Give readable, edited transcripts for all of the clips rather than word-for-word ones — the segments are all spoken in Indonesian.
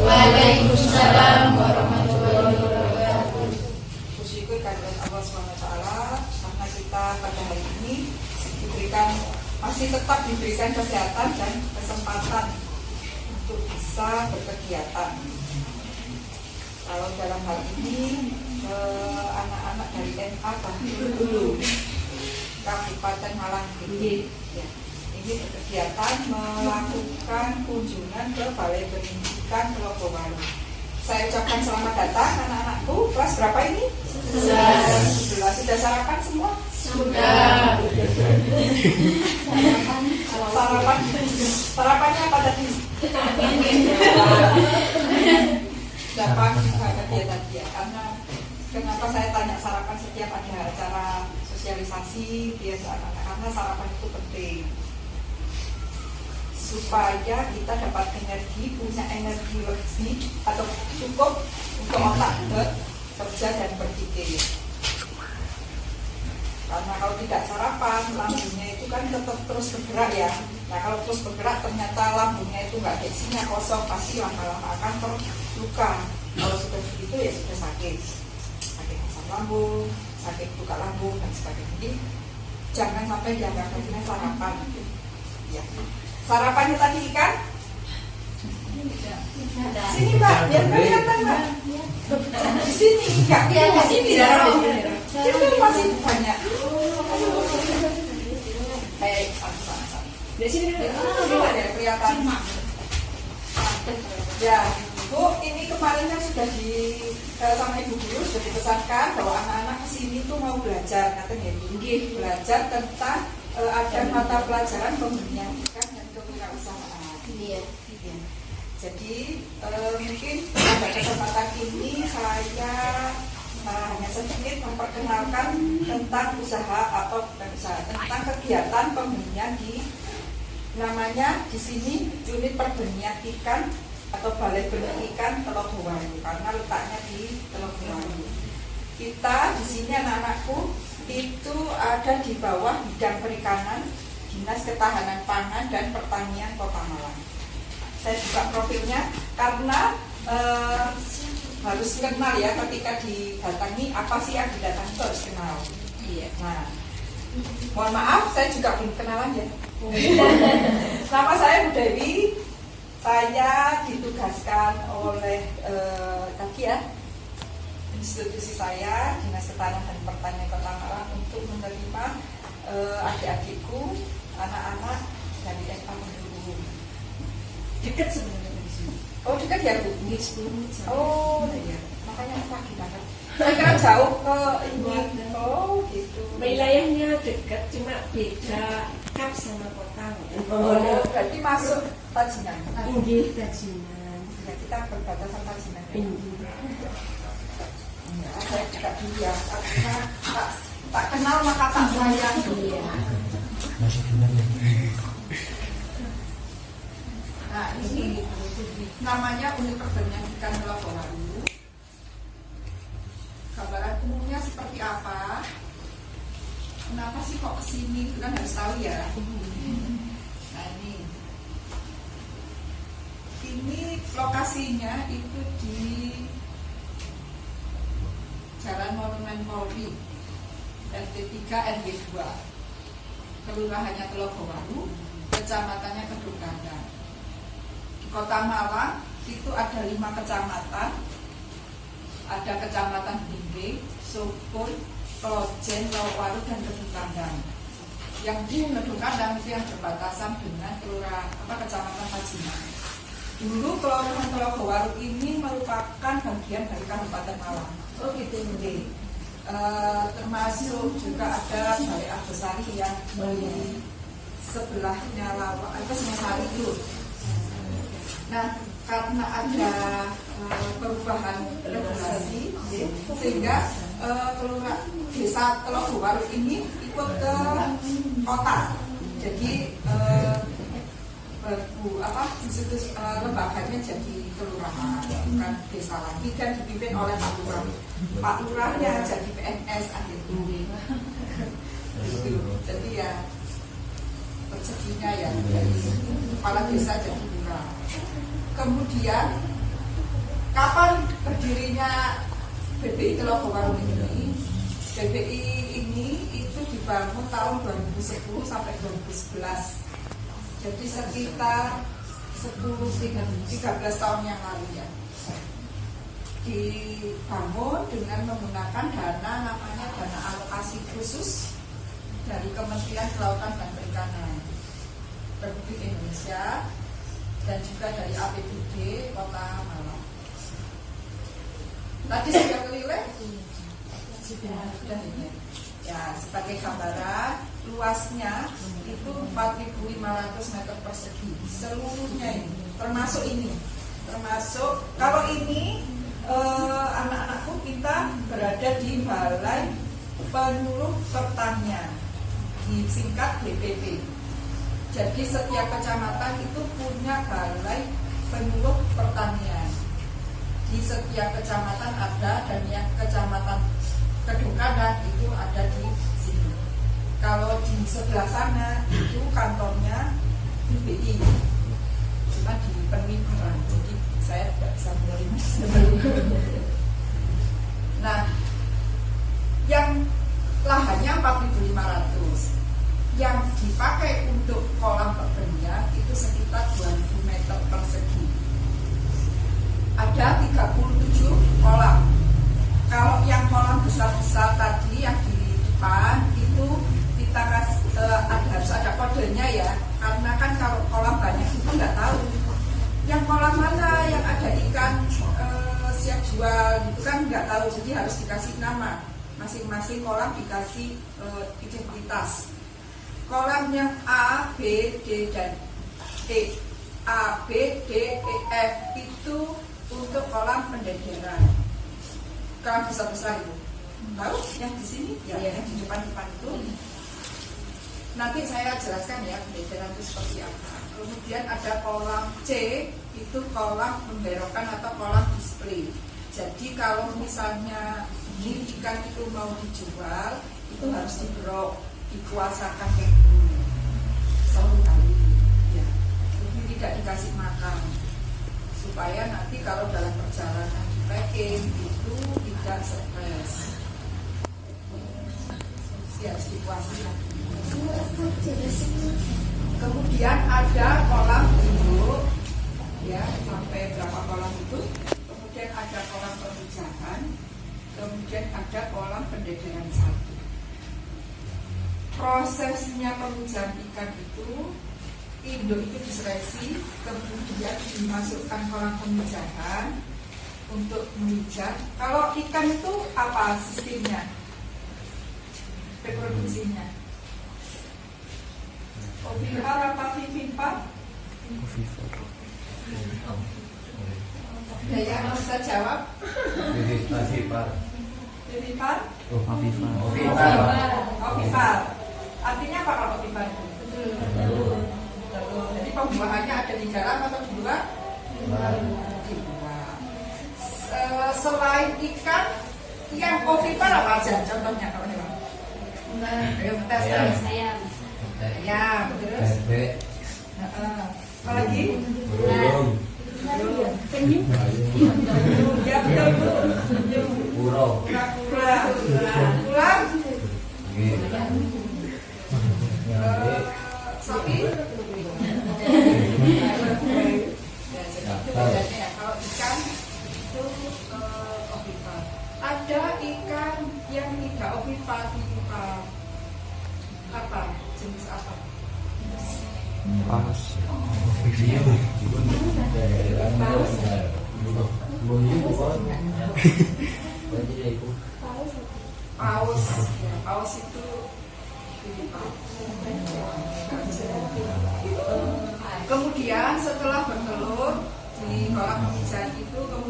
Waalaikumsalam warahmatullahi wabarakatuh. Bersyukur kehadirat Allah SWT karena kita pada hari ini masih tetap diberikan kesehatan dan kesempatan untuk bisa berkegiatan. Kalau dalam hal ini anak-anak dari MA dulu Kabupaten Malang ini berkegiatan melakukan kunjungan ke Balai Pendidikan Telogowaru. Saya ucapkan selamat datang anak-anakku. Kelas berapa ini? 11. Sudah sarapan semua? Sudah. Sarapannya apa tadi? Dapat juga kegiatan dia. Karena kenapa saya tanya sarapan setiap ada acara sosialisasi dia anak-anak, karena sarapan itu penting supaya kita dapat energi, punya energi lebih atau cukup untuk otak bekerja dan berpikir. Karena kalau tidak sarapan, lambungnya itu kan tetap terus bergerak ya. Nah kalau terus bergerak ternyata lambungnya itu nggak isinya kosong, pasti lama-lama akan terluka. Kalau sudah begitu ya sudah sakit asam lambung, sakit buka lambung dan sebagainya. Jadi jangan sampai dianggap remeh sarapan. Ya. Sarapannya tadi ikan? Sini Mbak, biar kelihatan Mbak. Di sini enggak? Di sini ya. Ini masih banyak. Baik, sama-sama. Di sini ada kelihatan. Ya, Bu, ini kemarin kan sudah sama Ibu Guru sudah dipesankan bahwa anak-anak kesini tuh mau belajar, katanya Ibu. Belajar tentang ada mata pelajaran pemberian ikan dan kewirausahaan. Iya. Jadi mungkin pada kesempatan ini saya hanya sedikit memperkenalkan tentang usaha atau bukan usaha, tentang kegiatan pembenihan namanya di sini unit perbenihan ikan atau Balai Benih Ikan Telogowaru karena letaknya di Telogowaru. Kita di sini anak-anakku itu ada di bawah bidang perikanan Dinas Ketahanan Pangan dan Pertanian Kota Malang. Saya buka profilnya karena harus kenal ya ketika didatangi apa sih yang didatangi harus kenal. Iya. Nah, mohon maaf saya juga belum kenalan ya. Nama saya Bu Dewi. Saya ditugaskan oleh tadi ya institusi saya Dinas Ketahanan dan Pertanian Kota Malang untuk menerima adik-adikku, anak-anak dari SMA Mendulu. Dekat sebenarnya di sini. Oh dekat ya Bu? 10 menit. Oh iya. Makanya pagi banget. Saya kira jauh ke ini. Oh gitu. Wilayahnya dekat, cuma beda kap sama kota. Oh berarti masuk Tajinan. Inggih Tajinan. Ya kita berbatasan Tajinan. Ya, saya juga dulu ya, karena tak kenal maka tak sayang. Iya. Nah ini namanya unit perbenihan ikan Telogowaru. Gambaran umumnya seperti apa? Kenapa sih kok kesini? Itu kan harus tahu ya. Nah ini lokasinya itu di Jalan Monumen Polri, RT 3 RW 2, kelurahannya Telogowaru, kecamatannya Kedung Gandang. Di Kota Malang itu ada 5 kecamatan, ada Kecamatan Bimbing, Sukun, Klojen, Telogowaru dan Kedung Gandang. Yang di Kedung Gandang itu yang berbatasan dengan Kecamatan Tajinan. Dulu Kelurahan Telogowaru ini merupakan bagian dari Kabupaten Malang. Oh gitu. Okay. Termasuk juga ada Balai Arbesari yang di sebelahnya Lawang, Singosari itu. Nah karena ada perubahan regulasi sehingga desa Teluk Baru ini ikut ke kota. Jadi institusi lembaganya jadi kelurahan, bukan desa lagi, dan dipimpin oleh Pak Lurah. Pak Lurahnya jadi PNS akhirnya. Jadi ya rezekinya ya dari kepala desa jadi lurah. Kemudian kapan berdirinya BPI Teluk Baru ini? BPI ini itu dibangun tahun 2010 sampai 2011. Jadi sekitar 13 tahun yang lalu ya. Dibangun dengan menggunakan dana namanya dana alokasi khusus dari Kementerian Kelautan dan Perikanan Republik Indonesia dan juga dari APBD Kota Malang. Tadi sudah kelihatan? Sudah ini. Ya, sebagai gambaran, luasnya itu 4.500 meter persegi seluruhnya ini, termasuk kalau ini anak-anakku kita berada di Balai Penyuluh Pertanian, disingkat BPP. Jadi setiap kecamatan itu punya Balai Penyuluh Pertanian. Di setiap kecamatan ada, dan yang kecamatan Kedungkanan itu ada di sini. Kalau di sebelah sana itu kantornya BPI, cuma dipenuhi kurang, jadi saya tidak bisa menerima. Nah, yang lahannya 4.500, yang dipakai untuk kolam pertanian itu sekitar 2.000 meter persegi. Ada 37 kolam. Kalau yang kolam besar-besar tadi yang di depan itu kita harus ada kodenya ya, karena kan kalau kolam banyak itu nggak tahu yang kolam mana yang ada ikan siap jual itu kan nggak tahu, jadi harus dikasih nama, masing-masing kolam dikasih identitas. Kolam yang A, B, D dan E, A, B, D, E, F itu untuk kolam pendederan. Kolam besar-besar itu, tahu yang di sini, ya, yang di depan-depan itu. Nanti saya jelaskan ya pendederan itu seperti apa. Kemudian ada kolam C, itu kolam pemberokan atau kolam display. Jadi kalau misalnya ini ikan itu mau dijual, itu harus diberok, dikuasakan kayak dulu, selalu kali, ya. Jadi tidak dikasih makan, supaya nanti kalau dalam perjalanan di packing itu tidak stres. Harus dikuasakan. Kemudian ada kolam induk, ya, sampai berapa kolam itu. Kemudian ada kolam pemijahan, kemudian ada kolam pendederan satu. Prosesnya pemijahan ikan itu, induk itu diseleksi, kemudian dimasukkan kolam pemijahan untuk memijat. Kalau ikan itu apa sistemnya? Reproduksinya ovipar apa vivipar? Ya, yang bisa jawab? Vivipar. Vivipar? Ovipar. Artinya apa kalau ovipar itu? Telur. Jadi pembuahannya ada di dalam atau di luar? Di luar. Selain ikan, yang ovipar apa aja? Contohnya kalau hewan? Ayo tes. Ya, terus. Apa lagi? Burung. Penyu. Ya, betul. Kura-kura. Ular. Sapi. Kalau ikan itu ovipar. Ada ikan yang tidak ovipar, apa? Jenis apa? Paus. Paus. Paus itu kemudian setelah bertelur di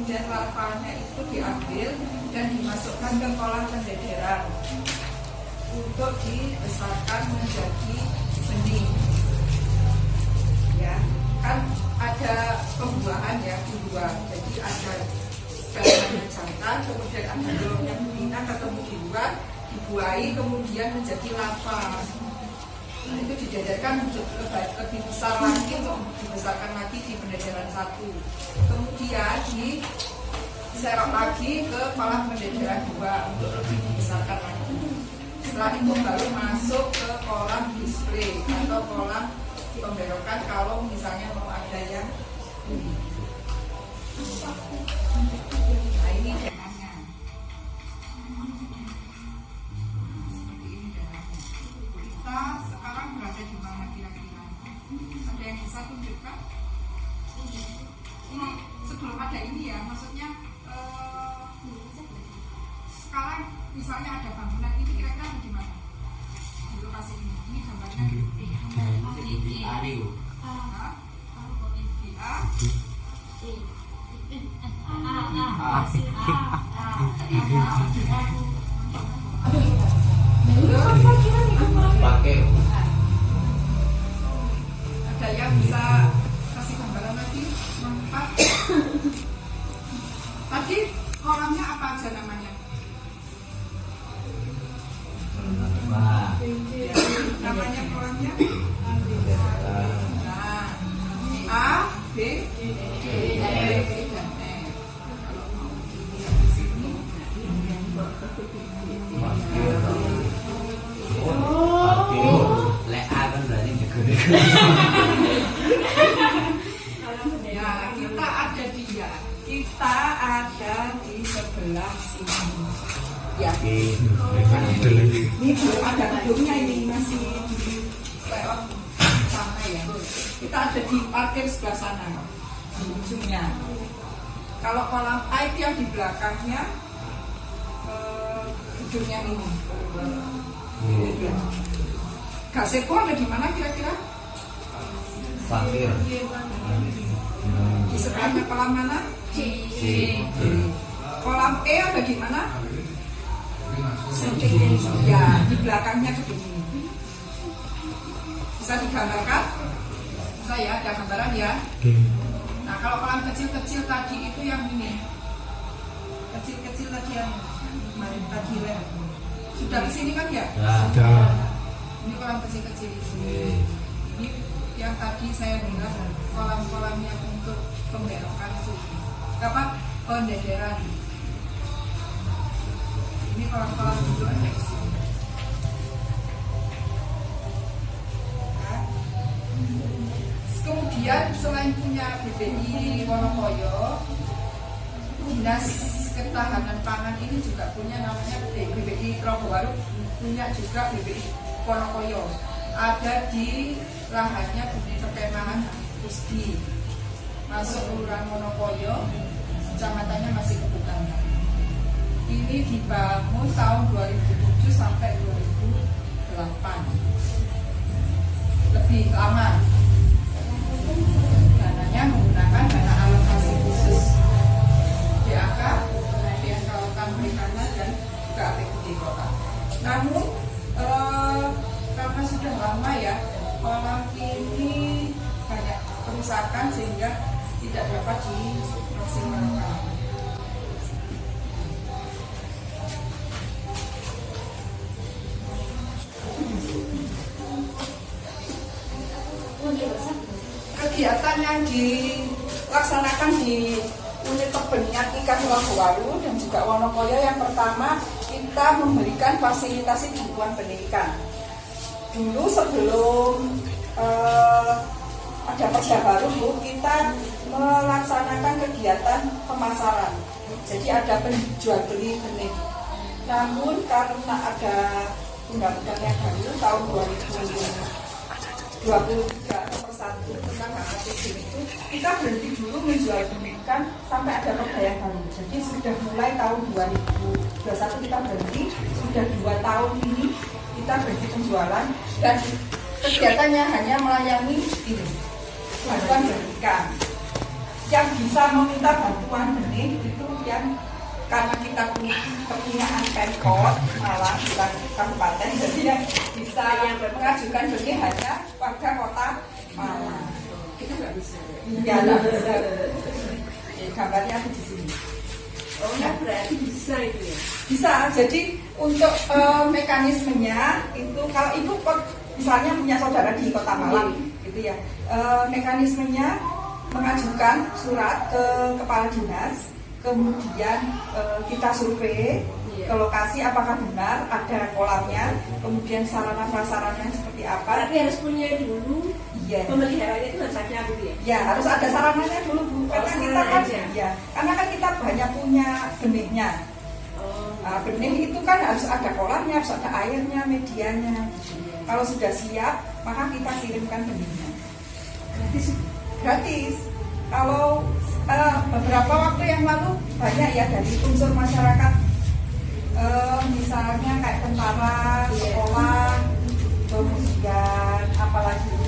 kemudian larvanya itu diambil dan dimasukkan ke kolam pendederan untuk dibesarkan menjadi benih. Ya, kan ada pembuahan ya, dua. Jadi ada yang jantan, kemudian ada telur yang betina ketemu di luar, dibuahi kemudian menjadi larva. Nah, itu dijajarkan lebih besar lagi untuk dibesarkan lagi di pendederan 1. Kemudian diserok lagi ke kolam pendederan 2 untuk lebih dibesarkan lagi. Setelah itu baru masuk ke kolam display atau kolam pemberokan kalau misalnya mau ada yang nah ini dananya. Kita sekarang berada di mana kira-kira? Ada yang bisa tunjukkan? Ini sebelum ada ini ya, maksudnya sekarang misalnya ada bangunan ini kira-kira di mana? Di lokasi ini. Ini gambarnya di pakai ada yang bisa kasih gambaran lagi? Empat. Tadi kolamnya apa aja namanya? Namanya kolamnya? Nah, A, B, D, E, dan F. Kalau mau dilihat di sini, lea kan berarti juga. ya kita ada di sebelah sini. Ya. Ini belum ada gedungnya, ini masih di layout sana ya. Kita ada di parkir sebelah sana di ujungnya. Kalau kolam A itu yang di belakangnya gedungnya ini. Gazebo ada di mana kira-kira? Fakir. Di sebelahnya kolam mana? Kolam E ada di mana? Ya, di belakangnya gedung ini. Bisa digambarkan? Bisa ya, ada gambaran ya. Nah, kalau kolam kecil-kecil tadi itu yang ini. Kecil-kecil tadi yang kemarin tadi lah. Sudah kesini kan ya? Sudah. Ini kolam kecil-kecil itu. Ini yang tadi saya bilang kolam-kolamnya untuk pemberokan itu. Apa? Pendederan. Ini kolam-kolam itu ada di sini. Nah, kemudian selain punya BPI Wonokoyo, Dinas Ketahanan Pangan ini juga punya namanya BPI Trogowaru, punya juga BPI Wonokoyo. Ada di lahannya Bumi Perkemahan Pusdi, masuk Kelurahan Wonokoyo, kecamatannya masih Kebutangan. Ini dibangun tahun 2007 sampai 2008, lebih lama. Dananya menggunakan dana alokasi khusus DAK, Kementerian Kelautan Perikanan dan juga APBD Kota. Namun karena sudah lama ya, kolam ini banyak kerusakan sehingga tidak dapat dimaksimalkan. Kegiatan yang dilaksanakan di unit pembenihan ikan Trogowaru dan juga Wonokoyo, yang pertama kita memberikan fasilitasi kebutuhan benih ikan. Dulu sebelum ada Perda baru Bu, kita melaksanakan kegiatan pemasaran. Jadi ada penjual beli benih. Namun karena ada undang-undang yang baru tahun 2023 nomor 1 tentang HKCD itu, kita berhenti dulu menjual benih ikan sampai ada perda yang baru. Jadi sudah mulai tahun 2021 kita berhenti, sudah 2 tahun ini kita berhenti penjualan dan kegiatannya hanya melayani ini, bantuan benih ikan. Yang bisa meminta bantuan benih kita punya kepunyaan Pemkot Malang, bukan kabupaten, jadi yang bisa mengajukan benih hanya warga kota Malang. Kita nggak bisa. Ya, nggak bisa. Gambarnya ada di sini. Oh, nggak berarti bisa itu ya? Bisa. Jadi untuk mekanismenya itu kalau ibu misalnya punya saudara di Kota Malang, gitu ya, mekanismenya mengajukan surat ke kepala dinas, kemudian kita survei ke lokasi apakah benar ada kolamnya, kemudian sarana prasarannya seperti apa. Tapi harus punya dulu. Iya. Pemeliharanya itu harus ada dulu ya? Ya, harus ada sarananya dulu Bu. Karena kita kan ya, karena kan kita banyak punya benihnya. Nah, benih itu kan harus ada kolamnya, harus ada airnya, medianya. Kalau sudah siap, maka kita kirimkan benihnya. Gratis. Kalau beberapa waktu yang lalu banyak ya dari unsur masyarakat, misalnya kayak tentara, sekolah, kemudian apalagi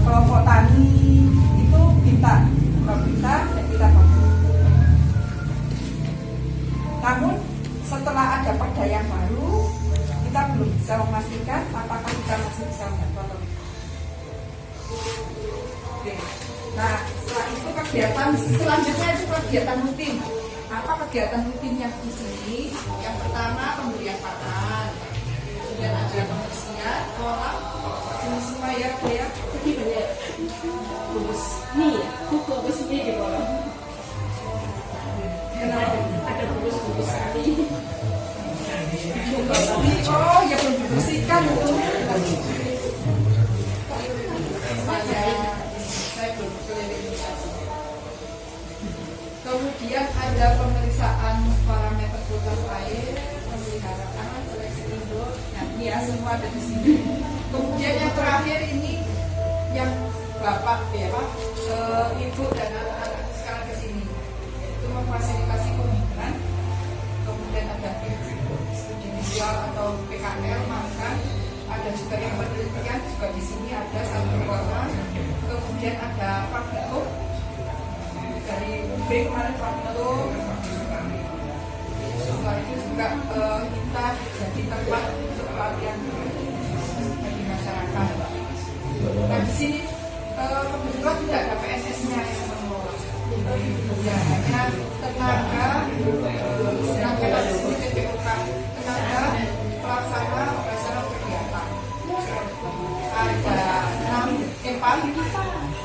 kelompok tani itu minta dan kita bantu. Namun setelah ada perda yang baru, kita belum bisa memastikan apakah kita masih bisa membantu atau tidak. Oke. Nah, setelah itu kegiatan selanjutnya itu kegiatan rutin. Apa kegiatan rutinnya di sini? Yang pertama pemberian pakan, kemudian ada pembersihan kolam, ini semua ya Bu ya. Jadi banyak bungkus mie ya? Bungkus mie di kolam. Ada bungkus mie. Oh ya, belum dibersihkan itu. Saya belum keliling. Kemudian ada pemeriksaan parameter kualitas air, pemeliharaan, seleksi induk. Nah, ini ya semua ada di sini. Kemudian yang terakhir ini yang Bapak ya Pak, Ibu dan anak-anak sekarang ke sini, itu memfasilitasi pembinaan. Kemudian ada studi visual atau PKL, makan, ada juga yang penelitian juga di sini ada satu orang. Kemudian ada praktikum dari B kemarin praktikum. Setelah itu juga kita jadi tempat untuk pelatihan bagi masyarakat. Nah di sini kebetulan tidak ada PSS-nya yang mengelola. Ya hanya tenaga di sini TPOK, tenaga pelaksana operasional kegiatan. Ada 6 EPAN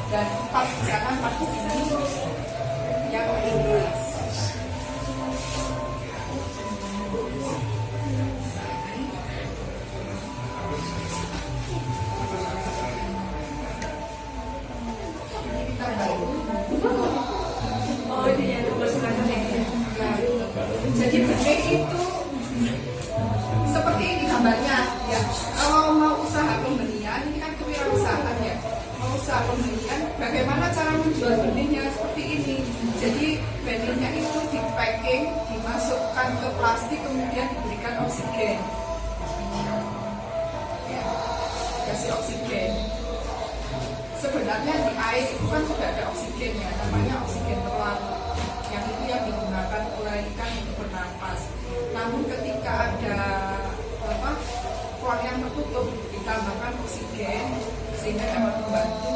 dan 4 di sana, 4 di sini yang bertugas. Oh, ini yang pembersihan ya? Jadi benih itu seperti ini gambarnya ya. Kalau mau usaha pembelian, ini kan kewirausahaan ya. Mau usaha pembelian, bagaimana cara menjual benihnya seperti ini. Jadi benihnya itu di packing, dimasukkan ke plastik, kemudian diberikan oksigen. Ya, kasih oksigen. Sebenarnya di air itu kan sudah ada oksigen ya, namanya oksigen telan. Yang itu yang digunakan oleh ikan untuk bernapas. Namun ketika ada ruang yang tertutup, ditambahkan oksigen sehingga dapat membantu